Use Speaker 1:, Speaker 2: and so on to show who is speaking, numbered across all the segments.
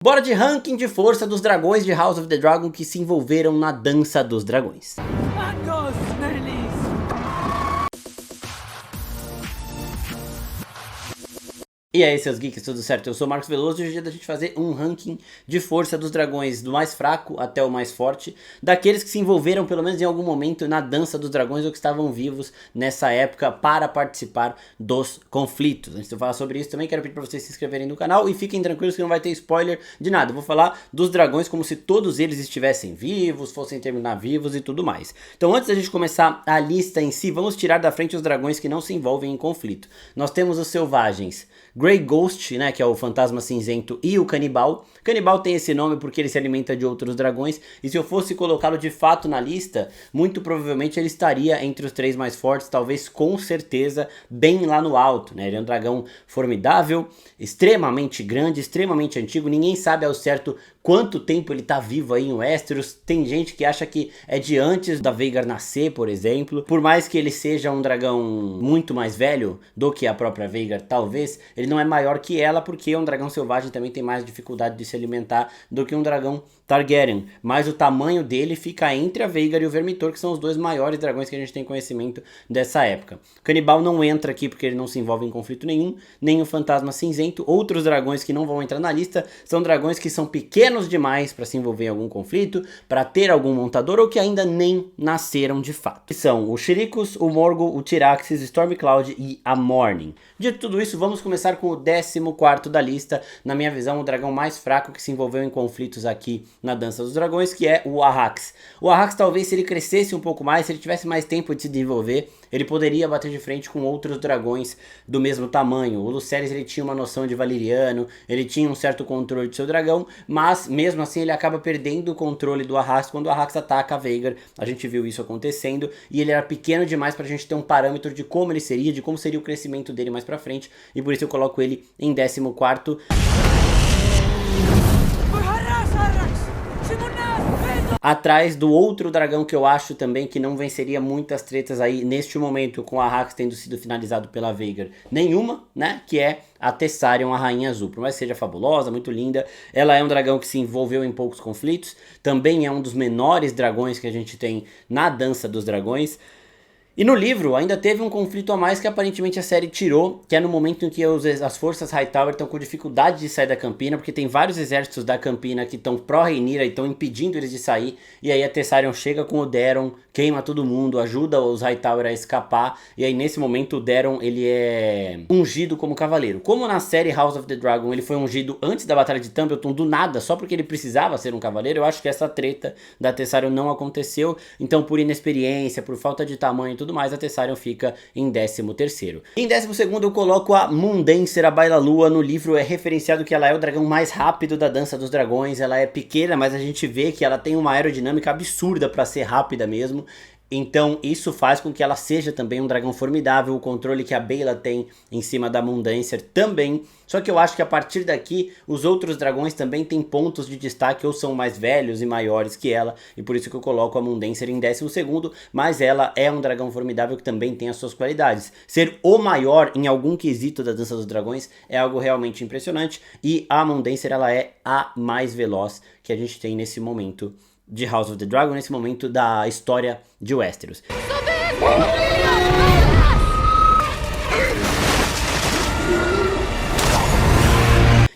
Speaker 1: Bora de ranking de força dos dragões de House of the Dragon que se envolveram na Dança dos Dragões. E aí, seus geeks, tudo certo? Eu sou o Marcos Veloso e hoje é dia da gente fazer um ranking de força dos dragões, do mais fraco até o mais forte, daqueles que se envolveram pelo menos em algum momento na Dança dos Dragões ou que estavam vivos nessa época para participar dos conflitos. Antes de eu falar sobre isso também, quero pedir para vocês se inscreverem no canal e fiquem tranquilos que não vai ter spoiler de nada. Eu vou falar dos dragões como se todos eles estivessem vivos, fossem terminar vivos e tudo mais. Então antes da gente começar a lista em si, vamos tirar da frente os dragões que não se envolvem em conflito. Nós temos os selvagens Grey Ghost, né, que é o fantasma cinzento, e o canibal. Canibal tem esse nome porque ele se alimenta de outros dragões, e se eu fosse colocá-lo de fato na lista, muito provavelmente ele estaria entre os 3 mais fortes, talvez com certeza bem lá no alto, né? Ele é um dragão formidável, extremamente grande, extremamente antigo, ninguém sabe ao certo quanto tempo ele tá vivo aí em Westeros. Tem gente que acha que é de antes da Vhagar nascer, por exemplo. Por mais que ele seja um dragão muito mais velho do que a própria Vhagar, talvez, ele não é maior que ela, porque um dragão selvagem também tem mais dificuldade de se alimentar do que um dragão Targaryen. Mas o tamanho dele fica entre a Vhagar e o Vermitor, que são os 2 maiores dragões que a gente tem conhecimento dessa época. O canibal não entra aqui porque ele não se envolve em conflito nenhum, nem o fantasma cinzento. Outros dragões que não vão entrar na lista são dragões que são pequenos demais para se envolver em algum conflito, para ter algum montador ou que ainda nem nasceram de fato. Que são o Shiricus, o Morgul, o Tyraxes, Stormcloud e a Morning. De tudo isso, vamos começar com o 14º da lista, na minha visão o dragão mais fraco que se envolveu em conflitos aqui na Dança dos Dragões, que é o Arrax. O Arrax, talvez, se ele crescesse um pouco mais, se ele tivesse mais tempo de se desenvolver, ele poderia bater de frente com outros dragões do mesmo tamanho. O Lucerys, ele tinha uma noção de valeriano, ele tinha um certo controle do seu dragão, mas mesmo assim ele acaba perdendo o controle do Arrax quando o Arrax ataca a Vhagar. A gente viu isso acontecendo e ele era pequeno demais pra gente ter um parâmetro de como ele seria, de como seria o crescimento dele mais pra frente, e por isso eu coloco ele em 14º. Atrás do outro dragão que eu acho também que não venceria muitas tretas aí neste momento, com a Arrax tendo sido finalizado pela Vhagar. Nenhuma, né? Que é a Tessarion, a Rainha Azul. Por mais que seja fabulosa, muito linda, ela é um dragão que se envolveu em poucos conflitos. Também é um dos menores dragões que a gente tem na Dança dos Dragões. E no livro ainda teve um conflito a mais que aparentemente a série tirou, que é no momento em que as forças Hightower estão com dificuldade de sair da Campina, porque tem vários exércitos da Campina que estão pró-Rhaenyra e estão impedindo eles de sair, e aí a Tessarion chega com o Daeron, queima todo mundo, ajuda os Hightower a escapar, e aí nesse momento o Daeron ele é ungido como cavaleiro. Como na série House of the Dragon ele foi ungido antes da Batalha de Tumbleton, do nada, só porque ele precisava ser um cavaleiro, eu acho que essa treta da Tessarion não aconteceu, então por inexperiência, por falta de tamanho e tudo mais, a Tessarion fica em 13º. Em 12º eu coloco a Mundenser, a Baila-Lua. No livro é referenciado que ela é o dragão mais rápido da Dança dos Dragões. Ela é pequena, mas a gente vê que ela tem uma aerodinâmica absurda para ser rápida mesmo. Então isso faz com que ela seja também um dragão formidável. O controle que a Baela tem em cima da Mundenser também. Só que eu acho que a partir daqui os outros dragões também têm pontos de destaque, ou são mais velhos e maiores que ela, e por isso que eu coloco a Mundenser em 12º, mas ela é um dragão formidável que também tem as suas qualidades. Ser o maior em algum quesito da Dança dos Dragões é algo realmente impressionante, e a Mundenser ela é a mais veloz que a gente tem nesse momento de House of the Dragon, nesse momento da história de Westeros.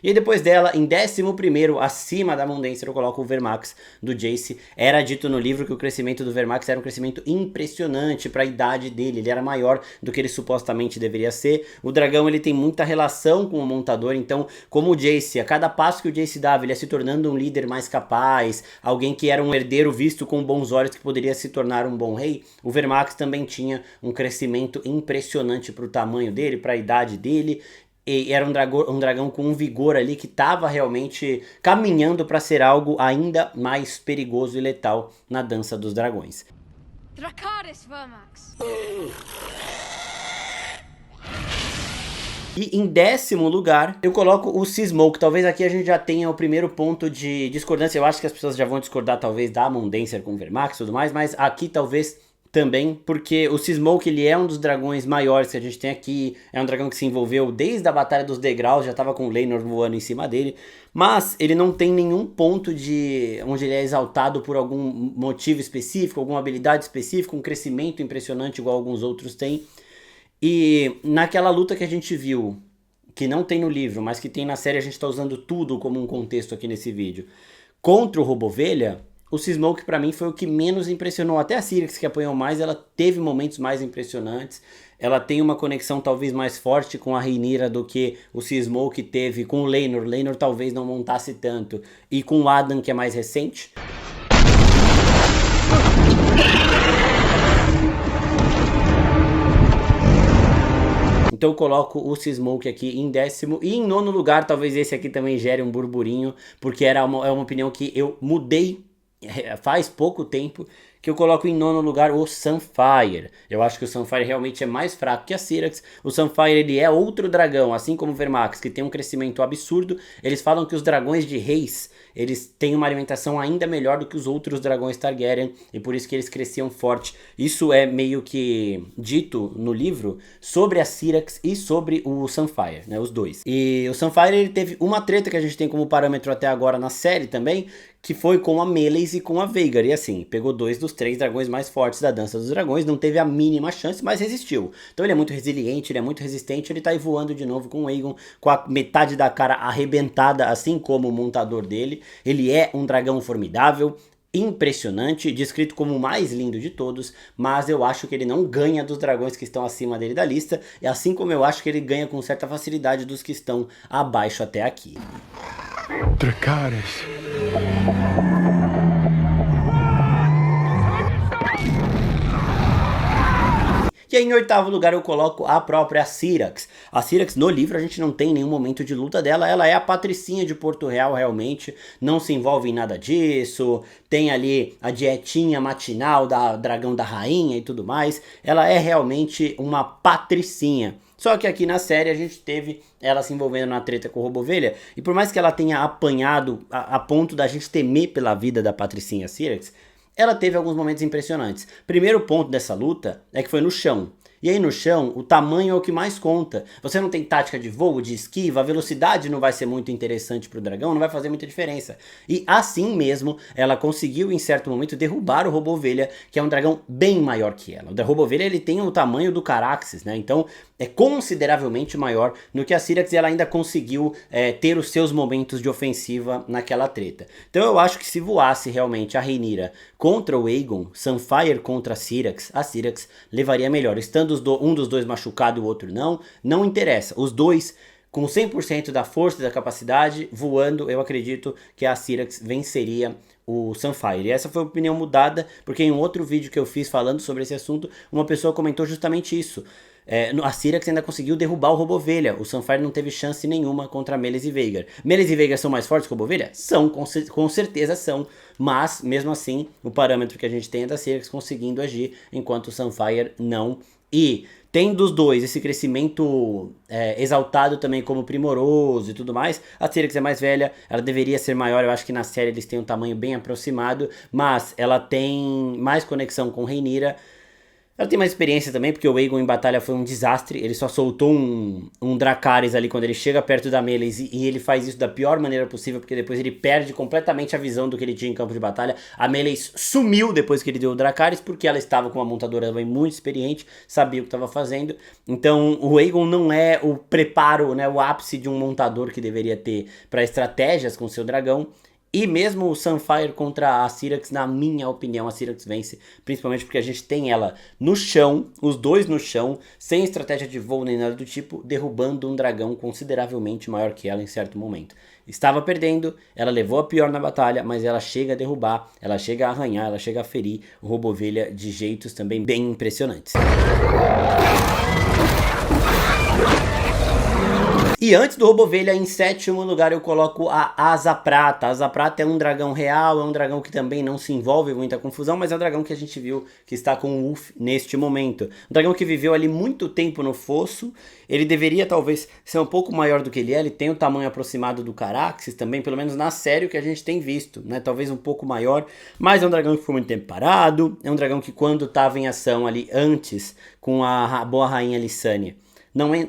Speaker 1: E aí depois dela, em 11º, acima da Mundenser, eu coloco o Vermax do Jace. Era dito no livro que o crescimento do Vermax era um crescimento impressionante para a idade dele. Ele era maior do que ele supostamente deveria ser. O dragão ele tem muita relação com o montador, então como o Jace, a cada passo que o Jace dava, ele ia se tornando um líder mais capaz, alguém que era um herdeiro visto com bons olhos que poderia se tornar um bom rei. O Vermax também tinha um crescimento impressionante para o tamanho dele, para a idade dele. E era um dragão com um vigor ali que estava realmente caminhando para ser algo ainda mais perigoso e letal na Dança dos Dragões. Dracarys Vermax. E em 10º lugar, eu coloco o Seasmoke. Talvez aqui a gente já tenha o primeiro ponto de discordância. Eu acho que as pessoas já vão discordar talvez da Mundenser com o Vermax e tudo mais, mas aqui talvez também, porque o Seasmoke, ele é um dos dragões maiores que a gente tem aqui, é um dragão que se envolveu desde a Batalha dos Degraus, já tava com o Laenor voando em cima dele, mas ele não tem nenhum ponto de onde ele é exaltado por algum motivo específico, alguma habilidade específica, um crescimento impressionante igual alguns outros têm. E naquela luta que a gente viu, que não tem no livro, mas que tem na série, a gente tá usando tudo como um contexto aqui nesse vídeo, contra o Robovelha, o Seasmoke pra mim foi o que menos impressionou. Até a Syrax, que apanhou mais, ela teve momentos mais impressionantes. Ela tem uma conexão talvez mais forte com a Rhaenyra do que o Seasmoke teve com o Laenor. Laenor talvez não montasse tanto. E com o Adam, que é mais recente. Então eu coloco o Seasmoke aqui em 10º. E em 9º lugar, talvez esse aqui também gere um burburinho, porque é uma opinião que eu mudei faz pouco tempo, que eu coloco em 9º lugar o Sunfire. Eu acho que o Sunfire realmente é mais fraco que a Syrax. O Sunfire, ele é outro dragão, assim como o Vermax, que tem um crescimento absurdo. Eles falam que os dragões de reis, eles têm uma alimentação ainda melhor do que os outros dragões Targaryen, e por isso que eles cresciam forte. Isso é meio que dito no livro sobre a Syrax e sobre o Sunfire, né, os dois. E o Sunfire, ele teve uma treta que a gente tem como parâmetro até agora na série também, que foi com a Meleys e com a Vhagar. E assim, pegou 2 dos 3 dragões mais fortes da Dança dos Dragões, não teve a mínima chance, mas resistiu. Então ele é muito resiliente, ele é muito resistente, ele tá aí voando de novo com o Aegon, com a metade da cara arrebentada, assim como o montador dele. Ele é um dragão formidável, impressionante, descrito como o mais lindo de todos, mas eu acho que ele não ganha dos dragões que estão acima dele da lista, e assim como eu acho que ele ganha com certa facilidade dos que estão abaixo até aqui.
Speaker 2: Dracarys.
Speaker 1: E aí, em 8º lugar eu coloco a própria Syrax. A Syrax, no livro, a gente não tem nenhum momento de luta dela. Ela é a patricinha de Porto Real, realmente. Não se envolve em nada disso. Tem ali a dietinha matinal da dragão da rainha e tudo mais. Ela é realmente uma patricinha. Só que aqui na série a gente teve ela se envolvendo na treta com o Robovelha. E por mais que ela tenha apanhado a ponto da gente temer pela vida da patricinha Syrax, ela teve alguns momentos impressionantes. Primeiro ponto dessa luta é que foi no chão. E aí no chão, o tamanho é o que mais conta. Você não tem tática de voo, de esquiva, a velocidade não vai ser muito interessante pro dragão, não vai fazer muita diferença. E assim mesmo, ela conseguiu em certo momento derrubar o Robovelha, que é um dragão bem maior que ela. O Robovelha, ele tem o tamanho do Caraxes, né? Então é consideravelmente maior do que a Syrax, e ela ainda conseguiu ter os seus momentos de ofensiva naquela treta. Então eu acho que se voasse realmente a Rhaenyra contra o Aegon, Sunfire contra a Syrax levaria melhor. Estando um dos dois machucado e o outro não interessa. Os dois com 100% da força e da capacidade voando, eu acredito que a Syrax venceria o Sunfire. E essa foi a opinião mudada, porque em um outro vídeo que eu fiz falando sobre esse assunto, uma pessoa comentou justamente isso. A Syrax ainda conseguiu derrubar o Robovelha. O Sunfire não teve chance nenhuma contra Meleys e Vhagar. Meleys e Vhagar são mais fortes que o Robovelha? São, com certeza são. Mas, mesmo assim, o parâmetro que a gente tem é da Syrax conseguindo agir, enquanto o Sunfire não. E tem dos dois esse crescimento exaltado também como primoroso e tudo mais. A Syrax é mais velha, ela deveria ser maior. Eu acho que na série eles têm um tamanho bem aproximado, mas ela tem mais conexão com Rhaenyra. Ela tem mais experiência também, porque o Aegon em batalha foi um desastre. Ele só soltou um Dracarys ali quando ele chega perto da Meleys, e ele faz isso da pior maneira possível, porque depois ele perde completamente a visão do que ele tinha em campo de batalha. A Meleys sumiu depois que ele deu o Dracarys, porque ela estava com uma montadora também muito experiente, sabia o que estava fazendo. Então o Aegon não é o preparo, né, o ápice de um montador que deveria ter para estratégias com seu dragão. E mesmo o Sunfire contra a Syrax, na minha opinião, a Syrax vence, principalmente porque a gente tem ela no chão, os dois no chão, sem estratégia de voo nem nada do tipo, derrubando um dragão consideravelmente maior que ela em certo momento. Estava perdendo, ela levou a pior na batalha, mas ela chega a derrubar, ela chega a arranhar, ela chega a ferir o Robovelha de jeitos também bem impressionantes. E antes do Robovelha, em sétimo lugar, eu coloco a Asa Prata. A Asa Prata é um dragão real, é um dragão que também não se envolve em muita confusão, mas é um dragão que a gente viu que está com o Ulf neste momento. Um dragão que viveu ali muito tempo no fosso. Ele deveria talvez ser um pouco maior do que ele tem o tamanho aproximado do Caraxes também, pelo menos na série que a gente tem visto, né? Talvez um pouco maior, mas é um dragão que ficou muito tempo parado, é um dragão que quando estava em ação ali antes com a boa rainha Lissânia,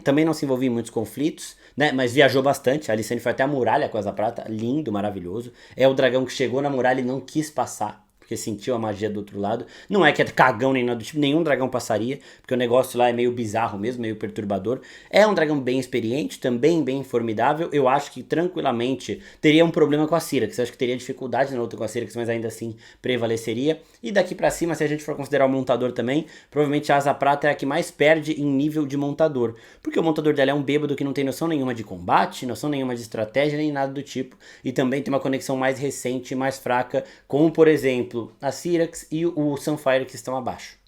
Speaker 1: também não se envolvia em muitos conflitos, né? Mas viajou bastante. A Lissânia foi até a muralha com a Asa Prata, lindo, maravilhoso. É o dragão que chegou na muralha e não quis passar, porque sentiu a magia do outro lado. Não é que é cagão nem nada do tipo, nenhum dragão passaria, porque o negócio lá é meio bizarro mesmo, meio perturbador. É um dragão bem experiente, também bem formidável. Eu acho que tranquilamente teria um problema com a Syrax. Eu acho que teria dificuldade na luta com a Syrax, mas ainda assim prevaleceria. E daqui pra cima, se a gente for considerar o montador também, provavelmente a Asa Prata é a que mais perde em nível de montador, porque o montador dela é um bêbado que não tem noção nenhuma de combate, noção nenhuma de estratégia, nem nada do tipo. E também tem uma conexão mais recente e mais fraca, como por exemplo a Syrax e o Sunfire que estão abaixo.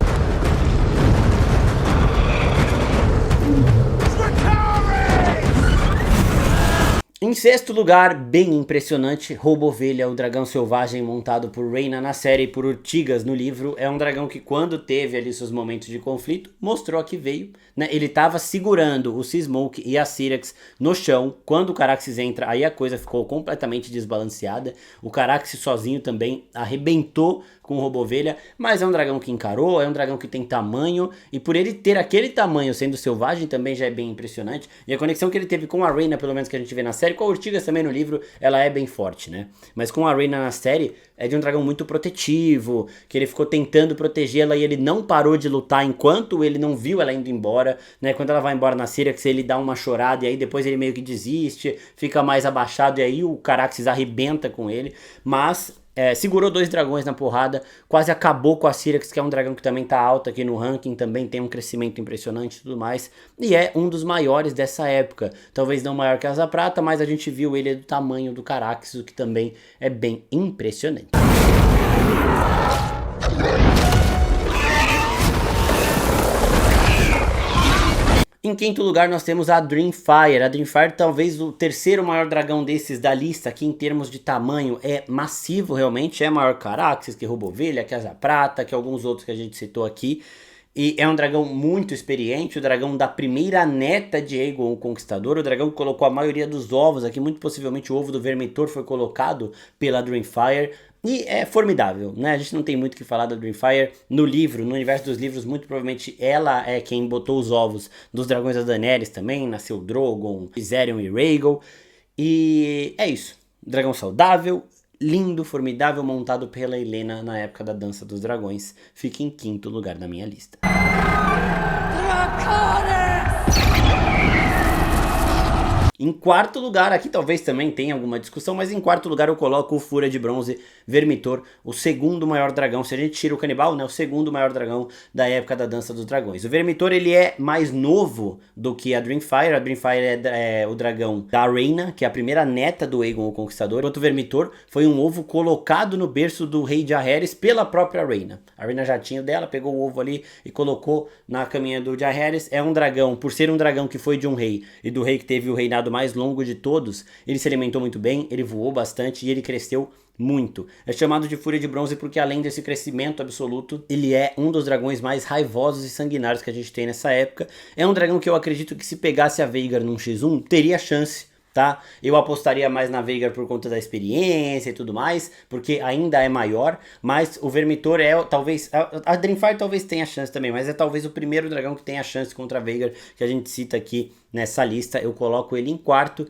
Speaker 1: Em sexto lugar, bem impressionante, Robovelha, o dragão selvagem montado por Rhaena na série e por Urtigas no livro. É um dragão que quando teve ali seus momentos de conflito, mostrou que veio, né? Ele estava segurando o Seasmoke e a Syrax no chão. Quando o Caraxes entra, aí a coisa ficou completamente desbalanceada. O Caraxes sozinho também arrebentou com o Robovelha, mas é um dragão que encarou, é um dragão que tem tamanho, e por ele ter aquele tamanho sendo selvagem também já é bem impressionante. E a conexão que ele teve com a Rhaena, pelo menos que a gente vê na série, com a Urtigas também no livro, ela é bem forte, né? Mas com a Rhaena na série, é de um dragão muito protetivo, que ele ficou tentando protegê-la e ele não parou de lutar enquanto ele não viu ela indo embora, né? Quando ela vai embora na Syrax, ele dá uma chorada e aí depois ele meio que desiste, fica mais abaixado e aí o Caraxes arrebenta com ele, mas segurou 2 dragões na porrada, quase acabou com a Syrax, que é um dragão que também tá alto aqui no ranking, também tem um crescimento impressionante e tudo mais, e é um dos maiores dessa época, talvez não maior que a Asa Prata, mas a gente viu ele do tamanho do Caraxes, o que também é bem impressionante. Em quinto lugar nós temos a Dreamfire. A Dreamfire talvez o terceiro maior dragão desses da lista aqui em termos de tamanho. É massivo realmente, é maior que Caraxes, que Robovelha, que Asa Prata, que alguns outros que a gente citou aqui. E é um dragão muito experiente, o dragão da primeira neta de Aegon o Conquistador, o dragão que colocou a maioria dos ovos aqui, muito possivelmente o ovo do Vermitor foi colocado pela Dreamfire. E é formidável, né? A gente não tem muito o que falar da Dreamfire. No livro, no universo dos livros, muito provavelmente ela é quem botou os ovos dos dragões da Daenerys também. Nasceu Drogon, Viserion e Rhaegal. E é isso. Dragão saudável, lindo, formidável, montado pela Helaena na época da Dança dos Dragões. Fica em quinto lugar na minha lista. Em quarto lugar, aqui talvez também tenha alguma discussão, mas em quarto lugar eu coloco o Fúria de Bronze Vermitor, o segundo maior dragão, se a gente tira o Canibal, né, o segundo maior dragão da época da Dança dos Dragões. O Vermitor, ele é mais novo do que a Dreamfire é o dragão da Rhaena, que é a primeira neta do Aegon o Conquistador, enquanto o Vermitor foi um ovo colocado no berço do rei Jaehaerys pela própria Rhaena. A Rhaena já tinha o dela, pegou o ovo ali e colocou na caminha do Jaehaerys. É um dragão, por ser um dragão que foi de um rei e do rei que teve o reinado mais longo de todos, ele se alimentou muito bem, ele voou bastante e ele cresceu muito. É chamado de Fúria de Bronze porque além desse crescimento absoluto, ele é um dos dragões mais raivosos e sanguinários que a gente tem nessa época. É um dragão que eu acredito que se pegasse a Veigar num X1, teria chance, tá? Eu apostaria mais na Veigar por conta da experiência e tudo mais, porque ainda é maior, mas o Vermitor é talvez, a Dreamfire talvez tenha chance também, mas é talvez o primeiro dragão que tem a chance contra a Veigar que a gente cita aqui nessa lista. Eu coloco ele em quarto.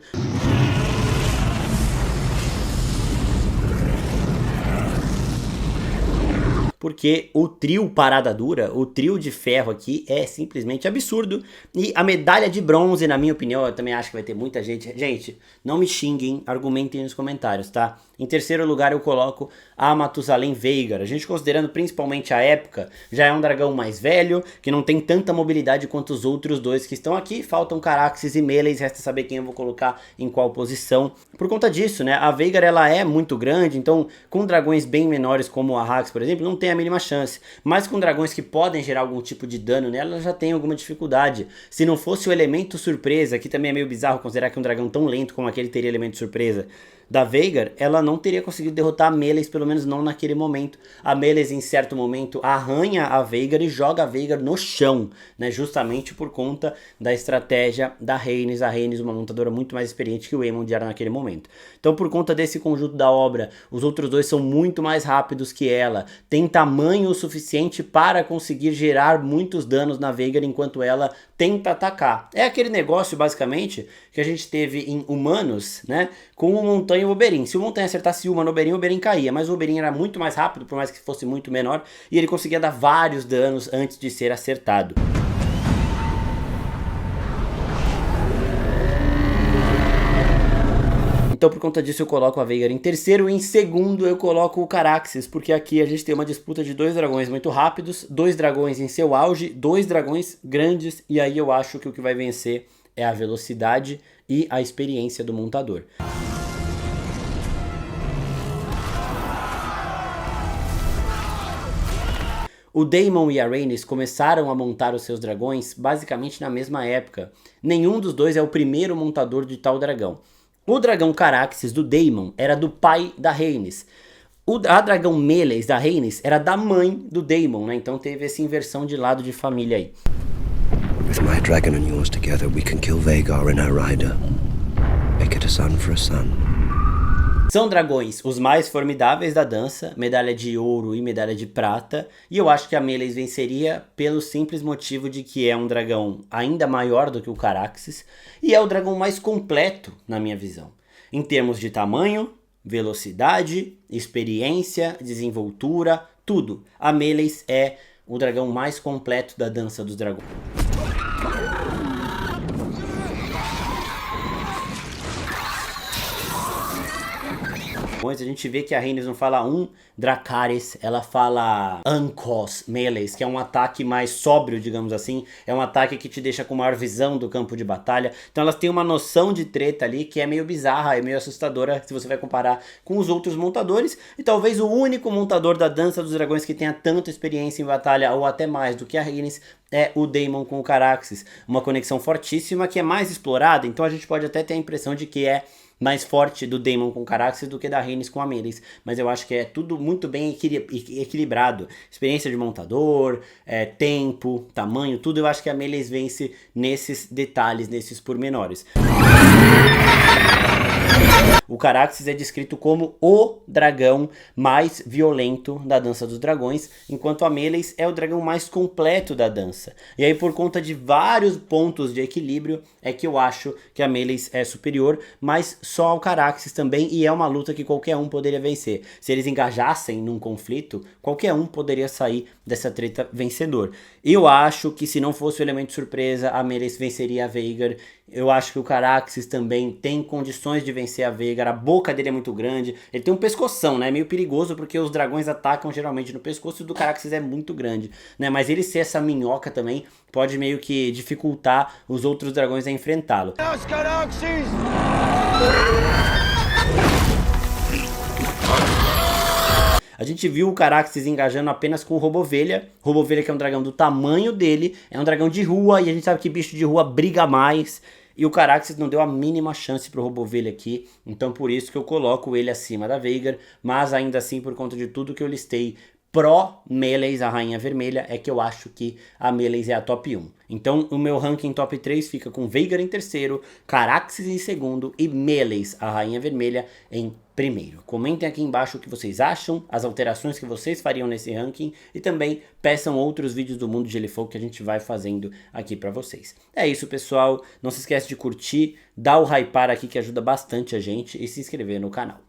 Speaker 1: Porque o trio parada dura, o trio de ferro aqui é simplesmente absurdo. E a medalha de bronze, na minha opinião, eu também acho que vai ter muita gente. Gente, não me xinguem, argumentem nos comentários, tá? Em terceiro lugar eu coloco a Matusalém Veigar. A gente considerando principalmente a época, já é um dragão mais velho, que não tem tanta mobilidade quanto os outros dois que estão aqui. Faltam Caraxes e Meleys, resta saber quem eu vou colocar em qual posição. Por conta disso, né, a Veigar ela é muito grande, então com dragões bem menores como o Arrax, por exemplo, não tem a mínima chance. Mas com dragões que podem gerar algum tipo de dano nela, ela já tem alguma dificuldade. Se não fosse o elemento surpresa, que também é meio bizarro considerar que um dragão tão lento como aquele teria elemento surpresa, da Veigar, ela não teria conseguido derrotar a Meleys, pelo menos não naquele momento. A Meleys em certo momento arranha a Veigar e joga a Veigar no chão, né, justamente por conta da estratégia da Rhaenys. A Rhaenys, uma montadora muito mais experiente que o Aemond era naquele momento. Então por conta desse conjunto da obra, os outros dois são muito mais rápidos que ela, tem tamanho o suficiente para conseguir gerar muitos danos na Veigar enquanto ela tenta atacar. É aquele negócio basicamente que a gente teve em Humanos, né, com o Montanha e o Oberyn. Se o Montanha acertasse uma no Oberyn, o Oberyn caía, mas o Oberyn era muito mais rápido, por mais que fosse muito menor, e ele conseguia dar vários danos antes de ser acertado. Então por conta disso eu coloco a Veigar em terceiro, e em segundo eu coloco o Caraxes, porque aqui a gente tem uma disputa de dois dragões muito rápidos, dois dragões em seu auge, dois dragões grandes, e aí eu acho que o que vai vencer é a velocidade e a experiência do montador. O Daemon e a Rhaenys começaram a montar os seus dragões basicamente na mesma época. Nenhum dos dois é o primeiro montador de tal dragão. O dragão Caraxes do Daemon era do pai da Rhaenys. A dragão Meleys da Rhaenys era da mãe do Daemon, né? Então teve essa inversão de lado de família aí.
Speaker 2: With my dragon and yours together, we can kill Vhagar and her rider. Make it a son for a son.
Speaker 1: São dragões os mais formidáveis da dança, medalha de ouro e medalha de prata, e eu acho que a Meleys venceria pelo simples motivo de que é um dragão ainda maior do que o Caraxes, e é o dragão mais completo na minha visão, em termos de tamanho, velocidade, experiência, desenvoltura, tudo. A Meleys é o dragão mais completo da dança dos dragões. A gente vê que a Rhaenys não fala Dracarys, ela fala Uncos Meleys, que é um ataque mais sóbrio, digamos assim. É um ataque que te deixa com maior visão do campo de batalha. Então elas têm uma noção de treta ali que é meio bizarra, é meio assustadora se você vai comparar com os outros montadores. E talvez o único montador da dança dos dragões que tenha tanta experiência em batalha, ou até mais do que a Rhaenys, é o Daemon com o Caraxes. Uma conexão fortíssima que é mais explorada, então a gente pode até ter a impressão de que é mais forte do Daemon com Caraxes do que da Rhaenys com a Meleys, mas eu acho que é tudo muito bem equilibrado. Experiência de montador, tempo, tamanho, tudo. Eu acho que a Meleys vence nesses detalhes, nesses pormenores. O Caraxes é descrito como o dragão mais violento da dança dos dragões, enquanto a Meleys é o dragão mais completo da dança. E aí por conta de vários pontos de equilíbrio é que eu acho que a Meleys é superior, mas só ao Caraxes também, e é uma luta que qualquer um poderia vencer. Se eles engajassem num conflito, qualquer um poderia sair dessa treta vencedor. Eu acho que se não fosse o elemento surpresa, a Meleys venceria a Vhagar. Eu acho que o Caraxes também tem condições de vencer a Vhagar. A boca dele é muito grande, ele tem um pescoção, né? Meio perigoso porque os dragões atacam geralmente no pescoço, e o do Caraxes é muito grande, né? Mas ele ser essa minhoca também pode meio que dificultar os outros dragões a enfrentá-lo. A gente viu o Caraxes engajando apenas com o Robovelha. Robovelha, que é um dragão do tamanho dele, é um dragão de rua, e a gente sabe que bicho de rua briga mais. E o Caraxes não deu a mínima chance pro Robovelha aqui, então por isso que eu coloco ele acima da Vhagar, mas ainda assim, por conta de tudo que eu listei pró-Meleys, a Rainha Vermelha, é que eu acho que a Meleys é a top 1. Então o meu ranking top 3 fica com Vhagar em terceiro, Caraxes em segundo e Meleys, a Rainha Vermelha, em primeiro. Comentem aqui embaixo o que vocês acham, as alterações que vocês fariam nesse ranking, e também peçam outros vídeos do Mundo de Gelo e Fogo que a gente vai fazendo aqui pra vocês. É isso, pessoal. Não se esquece de curtir, dar o hypar aqui que ajuda bastante a gente, e se inscrever no canal.